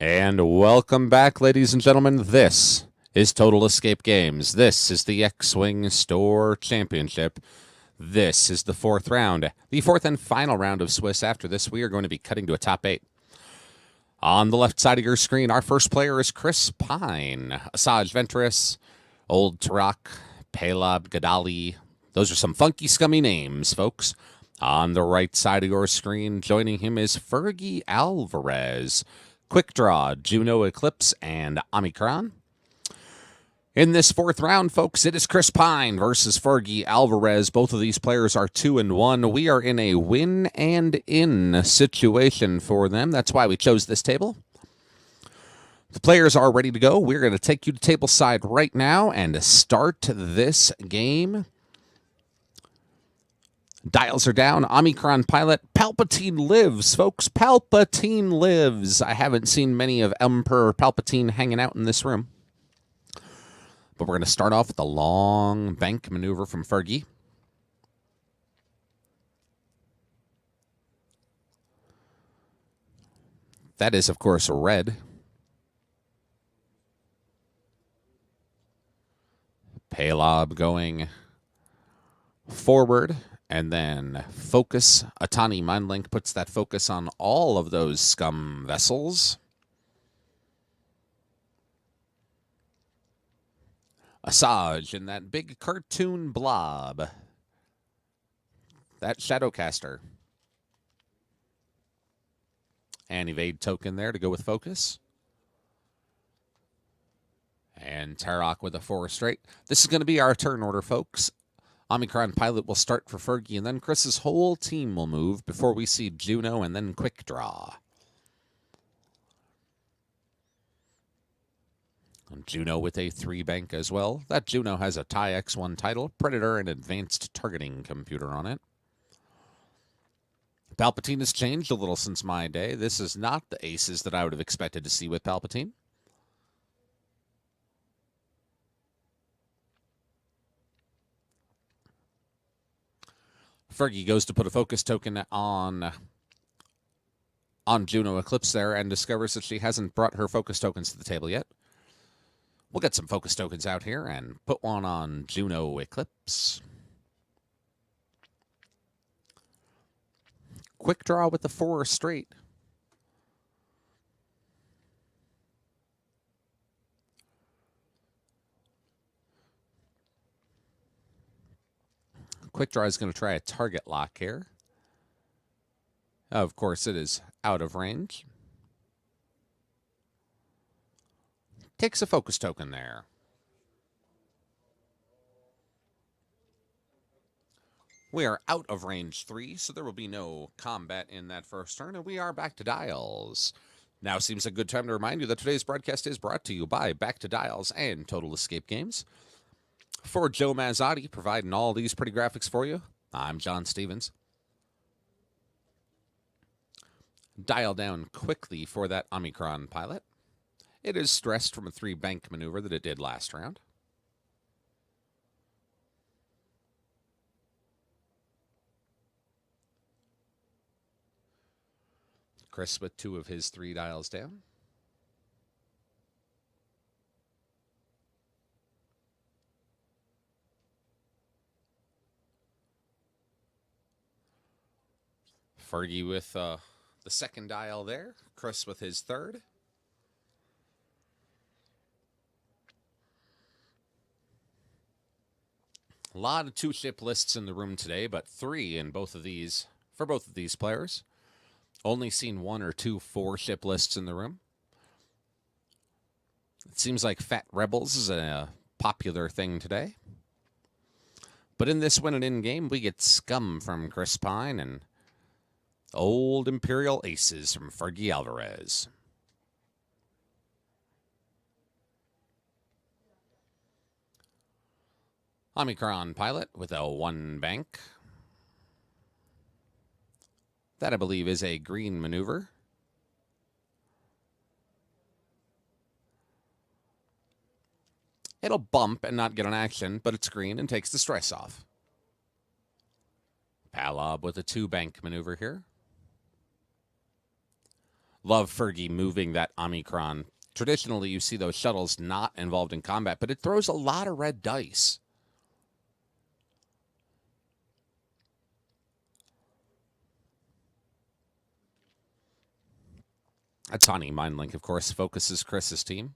And welcome back, ladies and gentlemen. This is Total Escape Games. This is the X-Wing Store Championship. This is the fourth round, the fourth and final round of Swiss. After this, we are going to be cutting to a top 8. On the left side of your screen, our first player is Chris Pine, Asajj Ventress, Old Tarak, Pelab Gadali. Those are some funky, scummy names, folks. On the right side of your screen, joining him is Fergie Alvarez, Quick Draw, Juno Eclipse, and Omicron. In this fourth round, folks, it is Chris Pine versus Fergie Alvarez. Both of these players are 2-1. We are in a win and in situation for them. That's why we chose this table. The players are ready to go. We're going to take you to table side right now and start this game. Dials are down. Omicron pilot. Palpatine lives, folks. Palpatine lives. I haven't seen many of Emperor Palpatine hanging out in this room. But we're going to start off with a long bank maneuver from Fergie. That is, of course, red. Pelab going forward. And then focus. Atani Mindlink puts that focus on all of those scum vessels. Asajj in that big cartoon blob. That Shadowcaster. And evade token there to go with focus. And Tarak with a 4 straight. This is going to be our turn order, folks. Omicron pilot will start for Fergie, and then Chris's whole team will move before we see Juno and then Quick Draw. And Juno with a 3 bank as well. That Juno has a TIE X1 title, Predator, and Advanced Targeting Computer on it. Palpatine has changed a little since my day. This is not the aces that I would have expected to see with Palpatine. Fergie goes to put a focus token on Juno Eclipse there and discovers that she hasn't brought her focus tokens to the table yet. We'll get some focus tokens out here and put one on Juno Eclipse. Quick Draw with the 4 straight. Quick Draw is going to try a target lock here. Of course, it is out of range. Takes a focus token there. We are out of range 3, so there will be no combat in that first turn, and we are back to dials. Now seems a good time to remind you that today's broadcast is brought to you by Back to Dials and Total Escape Games. For Joe Mazzotti, providing all these pretty graphics for you, I'm John Stevens. Dial down quickly for that Omicron pilot. It is stressed from a 3 bank maneuver that it did last round. Chris with 2 of his 3 dials down. Fergie with the second dial there. Chris with his 3rd. A lot of 2-ship lists in the room today, but 3 in both of these for both of these players. Only seen 1 or 2 4-ship lists in the room. It seems like Fat Rebels is a popular thing today. But in this win and in game, we get scum from Chris Pine and old Imperial aces from Fergie Alvarez. Omicron pilot with a 1 bank. That, I believe, is a green maneuver. It'll bump and not get an action, but it's green and takes the stress off. Pelab with a 2 bank maneuver here. Love Fergie moving that Omicron. Traditionally, you see those shuttles not involved in combat, but it throws a lot of red dice. A tawny Mindlink, of course, focuses Chris's team.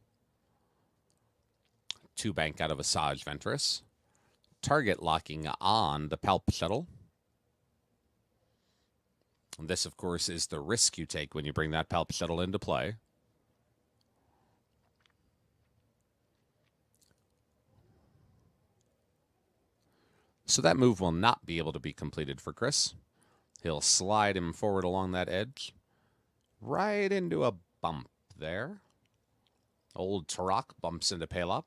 2 bank out of Asajj Ventress. Target locking on the Palp shuttle. And this, of course, is the risk you take when you bring that Palp shuttle into play. So that move will not be able to be completed for Chris. He'll slide him forward along that edge. Right into a bump there. Old Turok bumps into Pelop.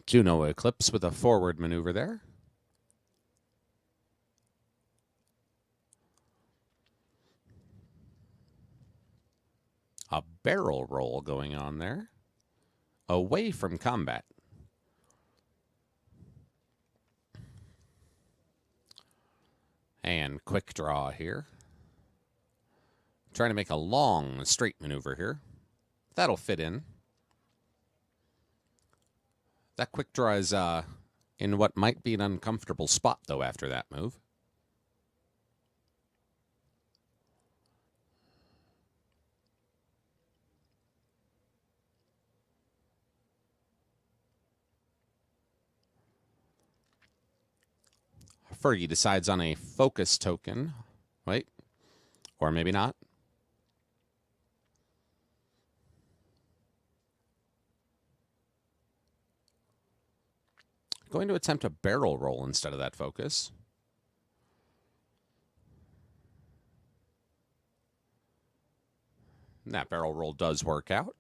Juno Eclipse with a forward maneuver there. A barrel roll going on there. Away from combat. And quick draw here. Trying to make a long straight maneuver here. That'll fit in. That quick draw is in what might be an uncomfortable spot, though, after that move. Fergie decides on a focus token. Wait. Or maybe not. Going to attempt a barrel roll instead of that focus. And that barrel roll does work out.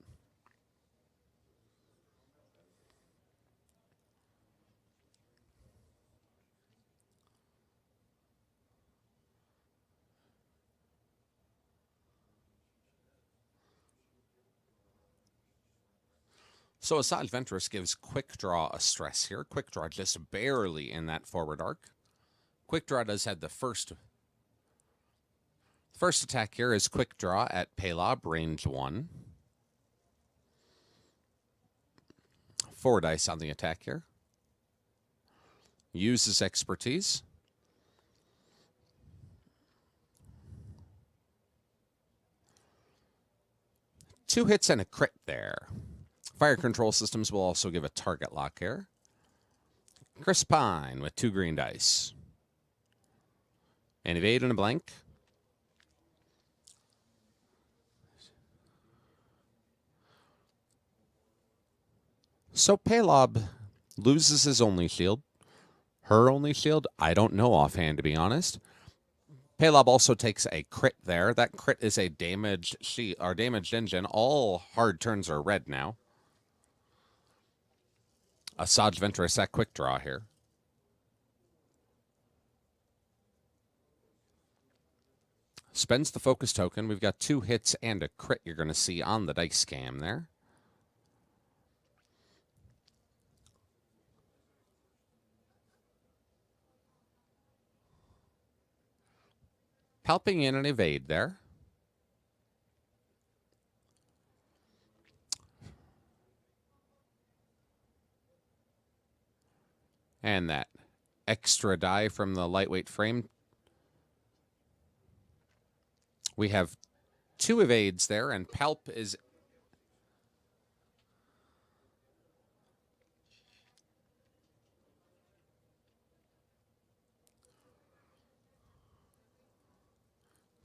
So Asajj Ventress gives Quick Draw a stress here. Quick Draw just barely in that forward arc. Quick Draw does have the first attack here is Quick Draw at Pelob, range 1. 4 dice on the attack here. Uses expertise. Two hits and a crit there. Fire control systems will also give a target lock here. Chris Pine with 2 green dice. An evade and a blank. So Pelob loses his only shield. Her only shield, I don't know offhand, to be honest. Pelob also takes a crit there. That crit is a damaged damaged engine. All hard turns are red now. Asajj Ventress at quick draw here. Spends the focus token. We've got 2 hits and a crit you're going to see on the dice cam there. Helping in an evade there. And that extra die from the lightweight frame. We have 2 evades there, and Palp is...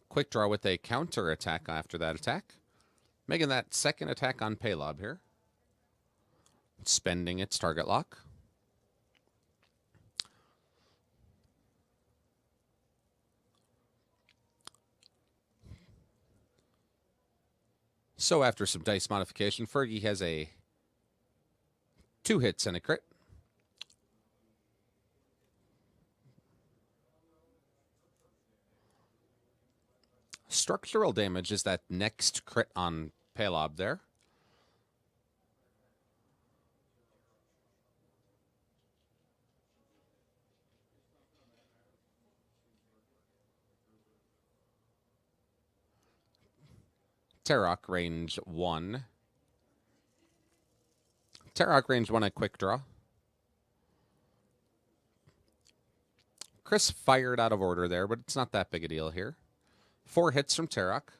Quick draw with a counter attack after that attack. Making that second attack on Pelob here. Spending its target lock. So after some dice modification, Fergie has a 2 hits and a crit. Structural damage is that next crit on Pelob there. Tarok range 1. Tarok range 1 at quick draw. Chris fired out of order there, but it's not that big a deal here. 4 hits from Tarok.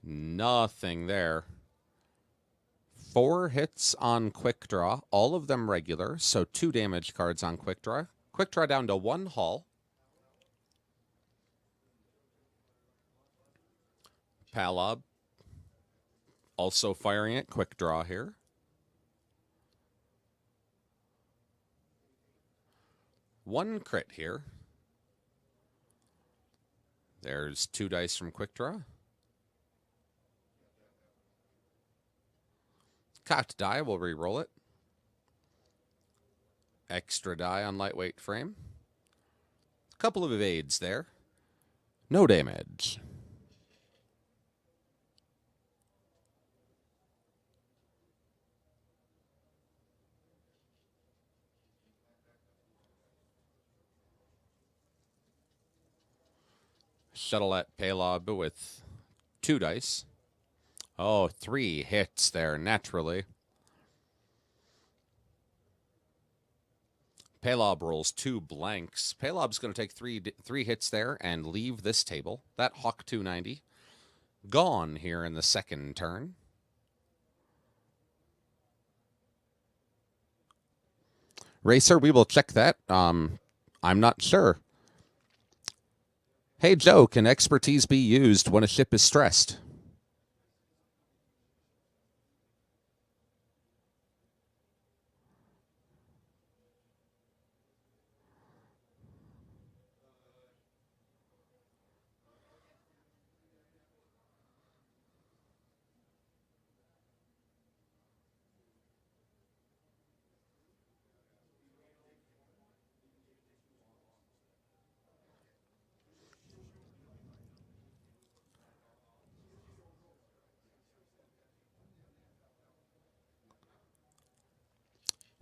Nothing there. 4 hits on quick draw, all of them regular, so 2 damage cards on quick draw. Quick draw down to 1 hull. Palob also firing it, quick draw here. One crit here. There's 2 dice from quick draw. Cocked die, we'll re-roll it. Extra die on lightweight frame. A couple of evades there. No damage. Shuttle at Palob with 2 dice. Oh, 3 hits there, naturally. Palob rolls 2 blanks. Palob's going to take 3 hits there and leave this table. That Hawk 290. Gone here in the second turn. Racer, we will check that. I'm not sure. Hey, Joe, can expertise be used when a ship is stressed?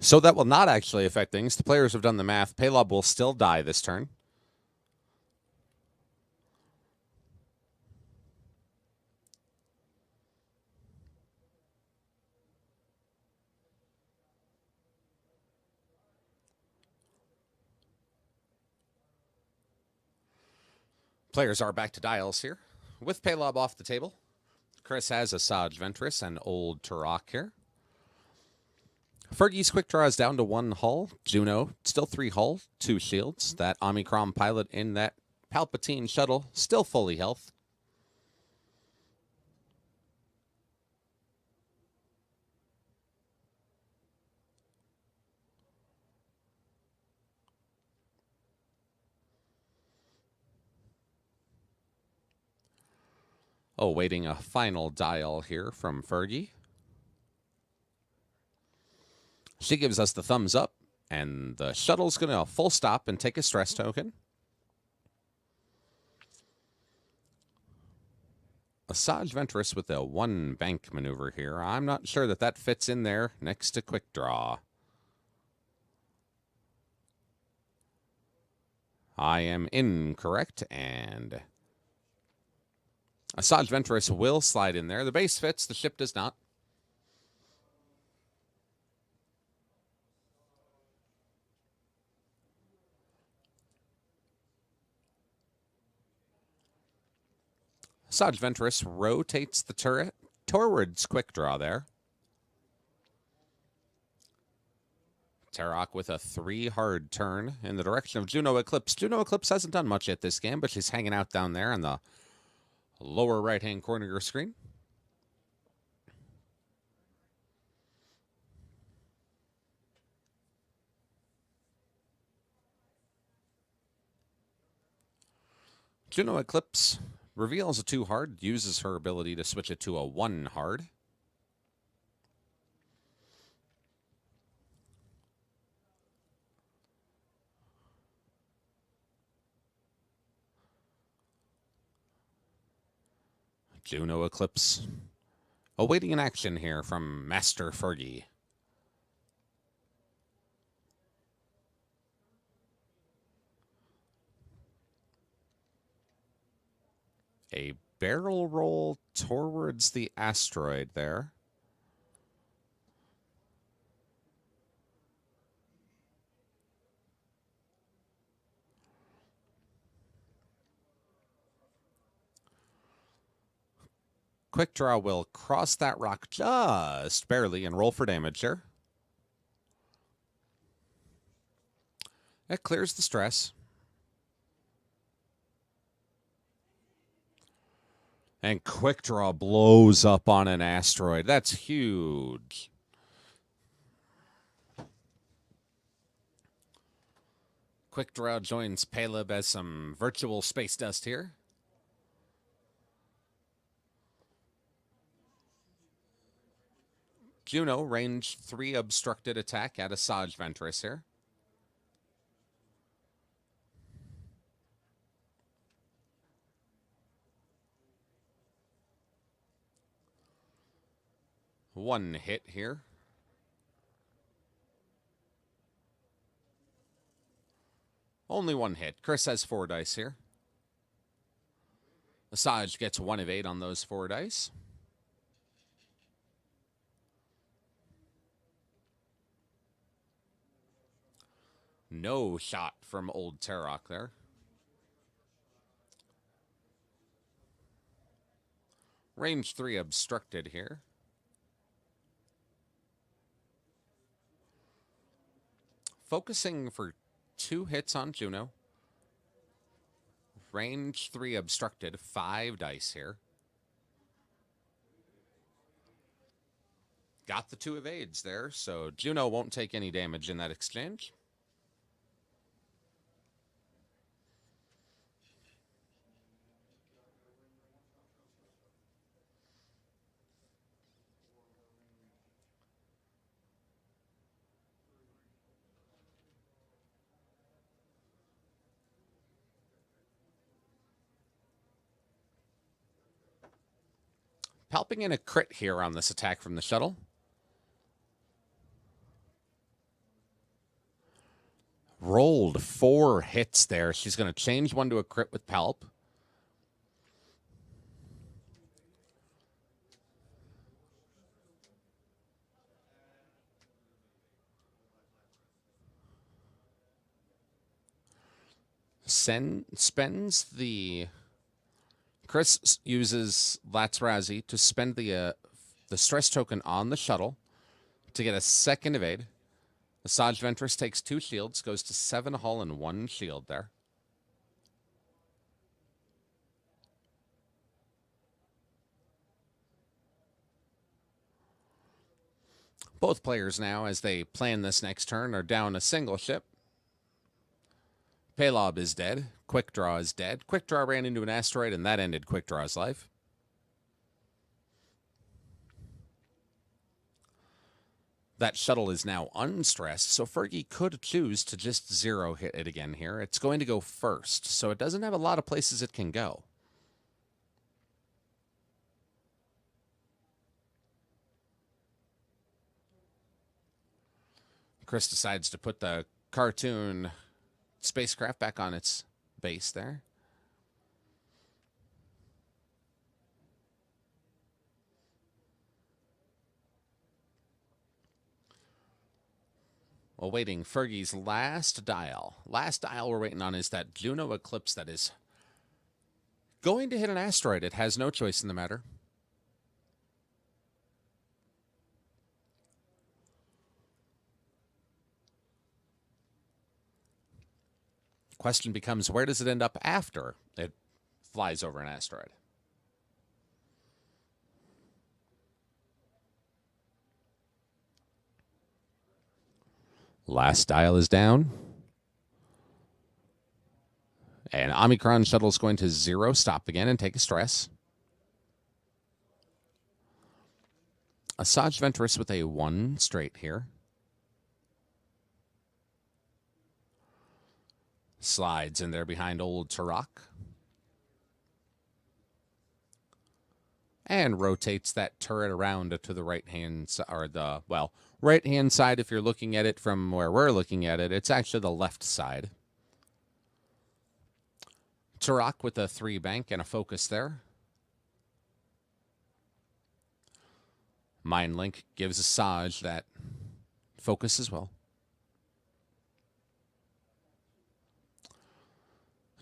So that will not actually affect things. The players have done the math. Palob will still die this turn. Players are back to dials here. With Palob off the table, Chris has a Asajj Ventress and Old Turok here. Fergie's quick draw is down to 1 hull. Juno, still 3 hull, 2 shields. That Omicron pilot in that Palpatine shuttle, still fully health. Awaiting a final dial here from Fergie. She gives us the thumbs up, and the shuttle's going to full stop and take a stress token. Asajj Ventress with a 1 bank maneuver here. I'm not sure that that fits in there next to quick draw. I am incorrect, and Asajj Ventress will slide in there. The base fits, the ship does not. Asajj Ventress rotates the turret towards quick draw there. Tarok with a 3 hard turn in the direction of Juno Eclipse. Juno Eclipse hasn't done much yet this game, but she's hanging out down there in the lower right-hand corner of your screen. Juno Eclipse reveals a 2 hard, uses her ability to switch it to a 1 hard. Juno Eclipse awaiting an action here from Master Fergie. A barrel roll towards the asteroid there. Quick Draw will cross that rock just barely and roll for damage here. It clears the stress. And Quick Draw blows up on an asteroid. That's huge. Quick Draw joins Caleb as some virtual space dust here. Juno, range 3 obstructed attack at Asajj Ventress here. One hit here. Only one hit. Chris has 4 dice here. Asajj gets 1 of 8 on those 4 dice. No shot from old Tarok there. Range 3 obstructed here. Focusing for 2 hits on Juno. Range 3 obstructed. 5 dice here. Got the 2 evades there, so Juno won't take any damage in that exchange. Palping in a crit here on this attack from the shuttle. Rolled 4 hits there. She's going to change 1 to a crit with Palp. Spends the... Chris uses Latsrazi to spend the stress token on the shuttle to get a second evade. Asajj Ventress takes 2 shields, goes to 7 hull and 1 shield there. Both players now, as they plan this next turn, are down a single ship. Palob is dead. Quick Draw is dead. Quick Draw ran into an asteroid, and that ended Quick Draw's life. That shuttle is now unstressed, so Fergie could choose to just 0 hit it again here. It's going to go first, so it doesn't have a lot of places it can go. Chris decides to put the cartoon spacecraft back on its base there. Awaiting Fergie's last dial. Last dial we're waiting on is that Juno Eclipse that is going to hit an asteroid. It has no choice in the matter. Question becomes, where does it end up after it flies over an asteroid? Last dial is down. And Omicron shuttle is going to 0 stop again and take a stress. Asajj Ventress with a 1 straight here. Slides in there behind old Tarok. And rotates that turret around to the right-hand side, or the, well, right-hand side if you're looking at it from where we're looking at it. It's actually the left side. Turok with a 3 bank and a focus there. Mind Link gives Asajj that focus as well.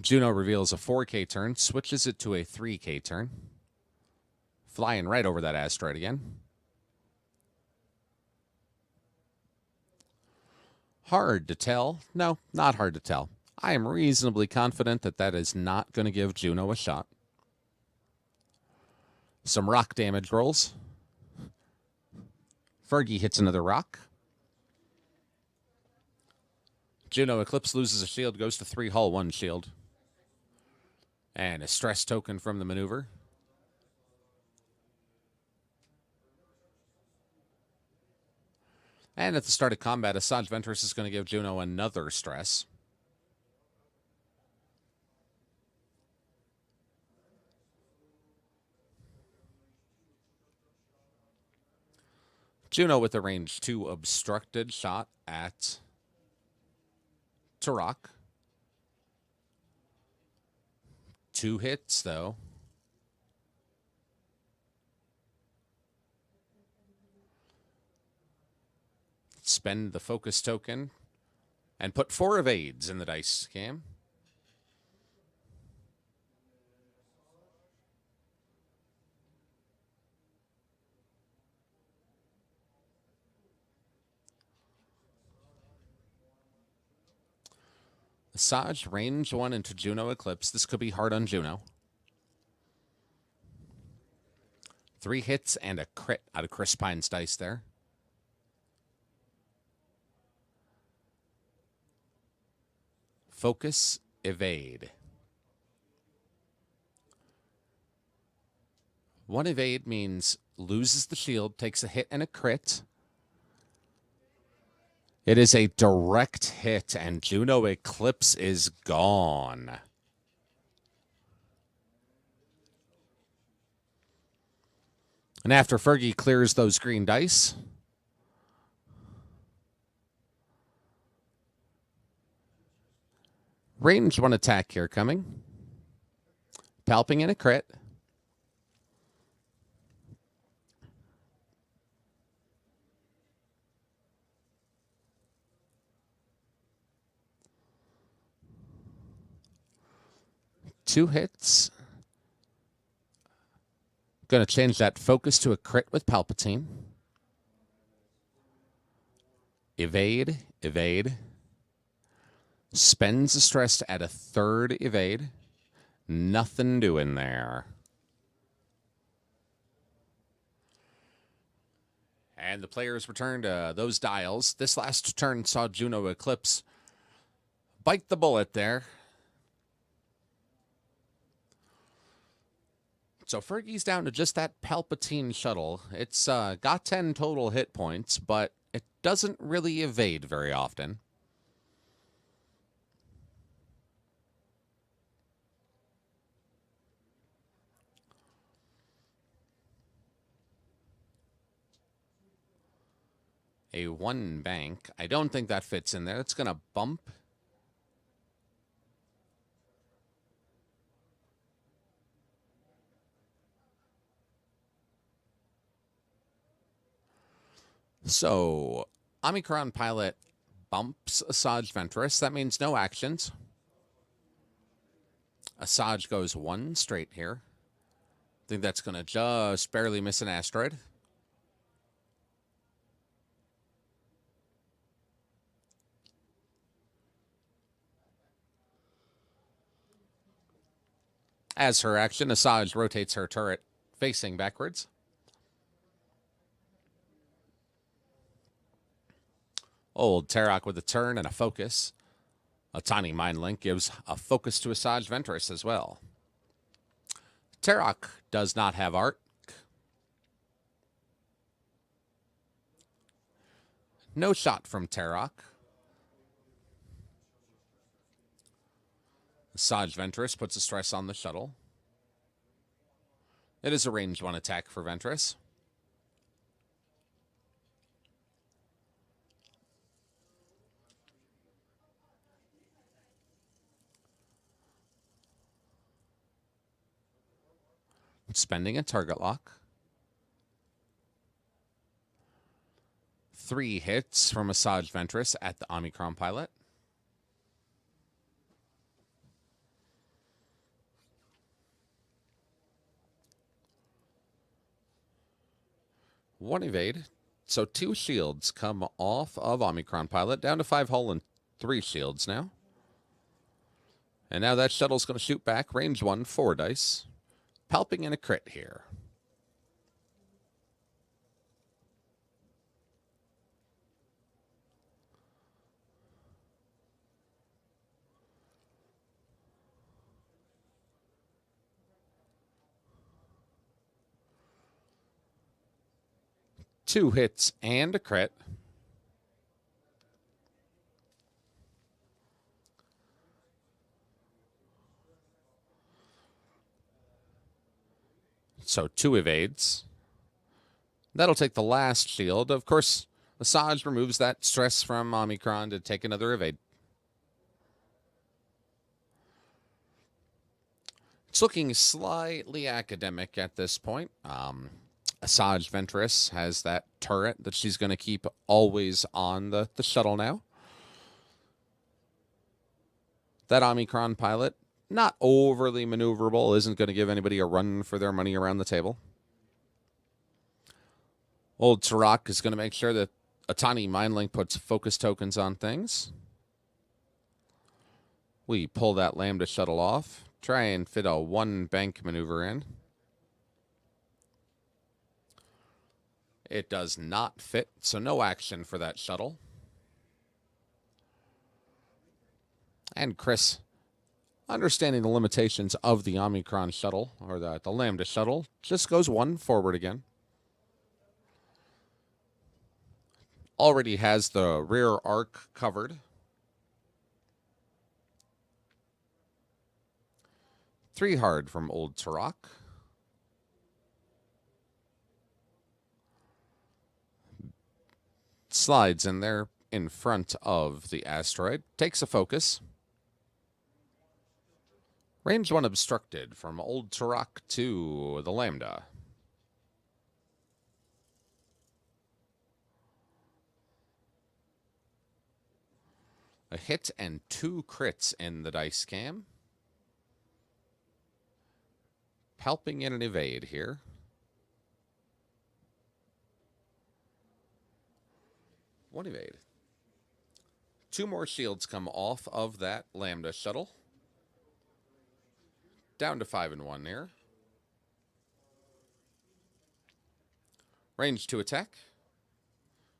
Juno reveals a 4K turn, switches it to a 3K turn. Flying right over that asteroid again. Hard to tell. No, not hard to tell. I am reasonably confident that that is not going to give Juno a shot. Some rock damage rolls. Fergie hits another rock. Juno Eclipse loses a shield, goes to 3 hull, 1 shield. And a stress token from the maneuver. And at the start of combat, Asajj Ventress is going to give Juno another stress. Juno with a range 2 obstructed shot at Turok. 2 hits, though. Spend the focus token and put 4 evades in the dice cam. Asajj, range 1 into Juno Eclipse. This could be hard on Juno. 3 hits and a crit out of Chris Pine's dice there. Focus, evade. 1 evade means loses the shield, takes a hit and a crit. It is a direct hit, and Juno Eclipse is gone. And after Fergie clears those green dice, range 1 attack here coming. Palping in a crit. Two hits. Going to change that focus to a crit with Palpatine. Evade, evade. Spends the stress to add a 3rd evade. Nothing doing there. And the players return to those dials. This last turn saw Juno Eclipse bite the bullet there. So Fergie's down to just that Palpatine shuttle. It's got 10 total hit points, but it doesn't really evade very often. A 1 bank. I don't think that fits in there. It's going to bump. So, Omicron Pilot bumps Asajj Ventress. That means no actions. Asajj goes 1 straight here. I think that's going to just barely miss an asteroid. As her action, Asajj rotates her turret facing backwards. Old Turok with a turn and a focus. A tiny Mind Link gives a focus to Asajj Ventress as well. Turok does not have arc. No shot from Turok. Asajj Ventress puts a stress on the shuttle. It is a range 1 attack for Ventress. spending a target lock. 3 hits from Massage Ventress at the Omicron pilot. One evade. So 2 shields come off of Omicron pilot, down to 5 hull and 3 shields now. And now that shuttle's going to shoot back. Range 1, 4 dice. Palping in a crit here. Two hits and a crit. So 2 evades. That'll take the last shield. Of course, Massage removes that stress from Omicron to take another evade. It's looking slightly academic at this point. Massage Ventress has that turret that she's going to keep always on the shuttle now. That Omicron pilot, not overly maneuverable, isn't going to give anybody a run for their money around the table. Old Turok is going to make sure that Atani Mindlink puts focus tokens on things. We pull that Lambda shuttle off. Try and fit a 1 bank maneuver in. It does not fit, so no action for that shuttle. And Chris, understanding the limitations of the Omicron shuttle, or the Lambda shuttle, just goes 1 forward again. Already has the rear arc covered. Three hard from Old Turok. Slides in there in front of the asteroid. Takes a focus. Range 1 obstructed from Old Turok to the Lambda. A hit and 2 crits in the dice cam. Palping in an evade here. One evade. 2 more shields come off of that Lambda shuttle. Down to 5 and 1 here. Range to attack.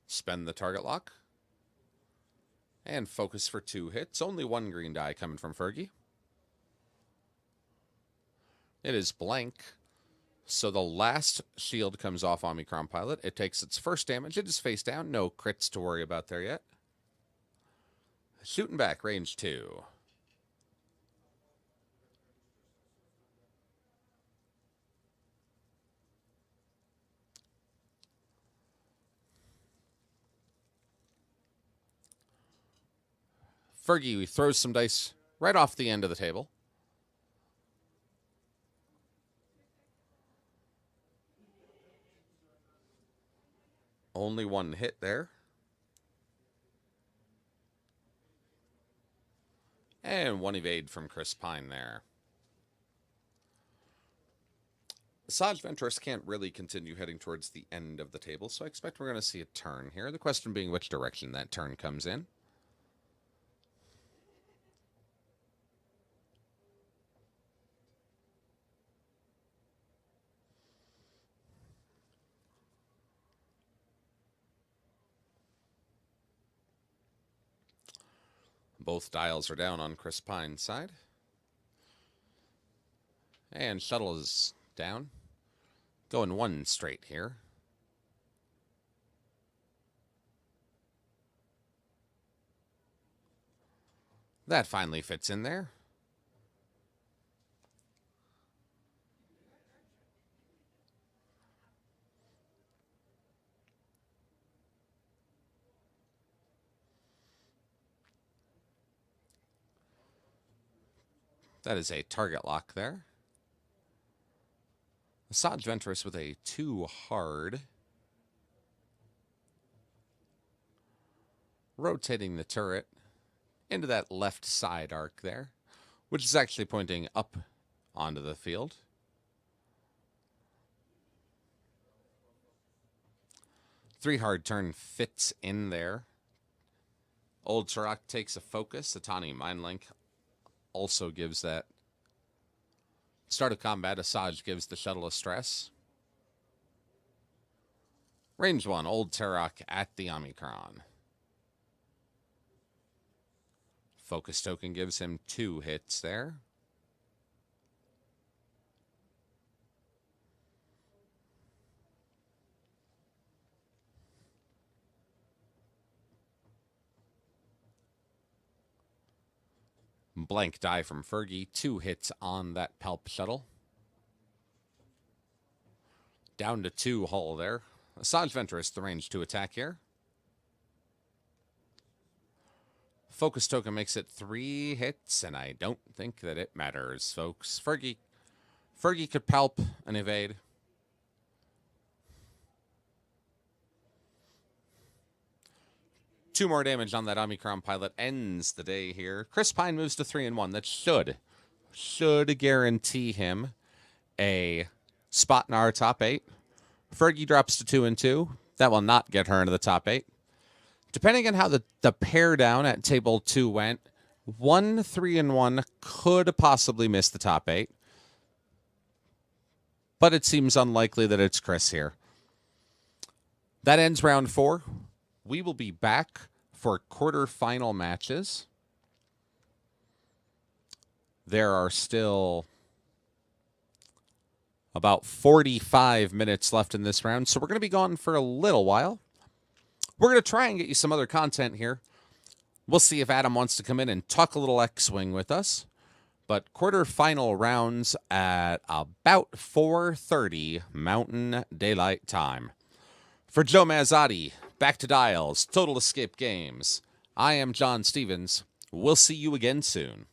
Spend the target lock. And focus for 2 hits. Only 1 green die coming from Fergie. It is blank. So the last shield comes off Omicron pilot. It takes its first damage. It is face down. No crits to worry about there yet. Shooting back, range 2. Fergie throws some dice right off the end of the table. Only 1 hit there. And 1 evade from Chris Pine there. Massage Ventress can't really continue heading towards the end of the table, so I expect we're going to see a turn here. The question being which direction that turn comes in. Both dials are down on Chris Pine's side. And shuttle is down. Going 1 straight here. That finally fits in there. That is a target lock there. Massage Ventress with a 2 hard. Rotating the turret into that left side arc there, which is actually pointing up onto the field. Three hard turn fits in there. Old Turok takes a focus. The Tani Mind Link also gives that. Start of combat, Asajj gives the shuttle a stress. Range 1, Old Turok at the Omicron. Focus token gives him 2 hits there. Blank die from Fergie. 2 hits on that Palp shuttle. Down to 2 hull there. Asajj Ventress, the range 2 attack here. Focus token makes it 3 hits, and I don't think that it matters, folks. Fergie could Palp and evade. Two more damage on that Omicron pilot ends the day here. Chris Pine moves to 3-1. That should guarantee him a spot in our top 8. Fergie drops to 2-2. That will not get her into the top 8. Depending on how the pair down at table 2 went, 3-1 could possibly miss the top 8. But it seems unlikely that it's Chris here. That ends round 4. We will be back for quarterfinal matches. There are still about 45 minutes left in this round, so we're going to be gone for a little while. We're going to try and get you some other content here. We'll see if Adam wants to come in and talk a little X-Wing with us. But quarterfinal rounds at about 4:30 Mountain Daylight Time. For Joe Mazzotti, Back to Dials, Total Escape Games, I am John Stevens. We'll see you again soon.